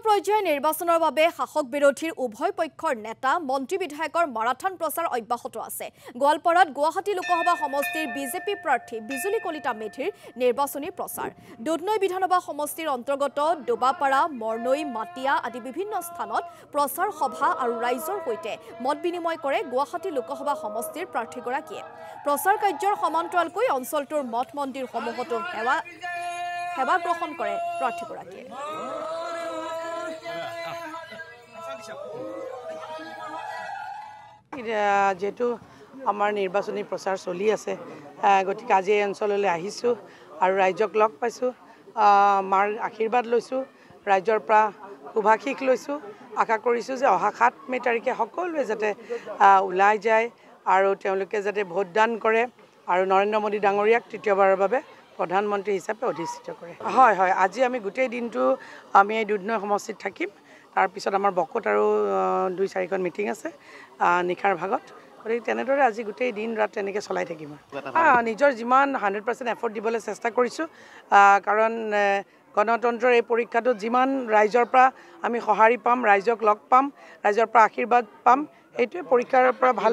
পৰ্যায়ৰ নিৰ্বাচনৰ বাবে শাসক বিৰোধীৰ উভয় পক্ষৰ নেতা মন্ত্ৰী বিধায়কৰ মাৰাথন প্ৰচাৰ অব্যাহত আছে। গোৱালপাৰাত গুৱাহাটী লোকসভা সমষ্টিৰ বিজেপি প্ৰাৰ্থী বিজুলী কলিতা মেধিৰ নিৰ্বাচনী প্ৰচাৰ। দুধনৈ বিধানসভা সমষ্টিৰ অন্তৰ্গত ডোবাপাৰা, মৰনৈ, মাটিয়া আদি বিভিন্ন স্থানত প্ৰচাৰ সভা আৰু ৰাইজৰ সৈতে মত বিনিময় কৰে গুৱাহাটী লোকসভা সমষ্টিৰ প্ৰাৰ্থীগৰাকীয়ে। প্ৰচাৰ কাৰ্যৰ সমান্তৰালকৈ অঞ্চলটোৰ মঠ মন্দিৰসমূহতো সেৱা গ্ৰহণ কৰে প্ৰাৰ্থীগৰাকীয়ে। যেহেতু আমাৰ নিৰ্বাচনী প্ৰচাৰ চলি আছে, গতিকে আজি এই অঞ্চললৈ আহিছোঁ আৰু ৰাইজক লগ পাইছোঁ, মাৰ আশীৰ্বাদ লৈছোঁ, ৰাইজৰ পৰা শুভাশীষ লৈছোঁ। আশা কৰিছোঁ যে অহা 7 মে' তাৰিখে সকলোৱে যাতে ওলাই যায় আৰু তেওঁলোকে যাতে ভোটদান কৰে আৰু নৰেন্দ্ৰ মোদী ডাঙৰীয়াক তৃতীয়বাৰৰ বাবে প্ৰধানমন্ত্ৰী হিচাপে অধিষ্ঠিত কৰে। হয়, আজি আমি গোটেই দিনটো আমি এই দুধনৈ সমষ্টিত থাকিম। তাৰপিছত আমাৰ বকত আৰু 2-4খন মিটিং আছে নিশাৰ ভাগত। গতিকে তেনেদৰে আজি গোটেই দিন ৰাত তেনেকৈ চলাই থাকিম। নিজৰ যিমান 100% এফৰ্ট দিবলৈ চেষ্টা কৰিছোঁ, কাৰণ গণতন্ত্ৰৰ এই পৰীক্ষাটোত যিমান ৰাইজৰ পৰা আমি সঁহাৰি পাম, ৰাইজক লগ পাম, ৰাইজৰ পৰা আশীৰ্বাদ পাম, সেইটোৱে পৰীক্ষাৰ পৰা ভাল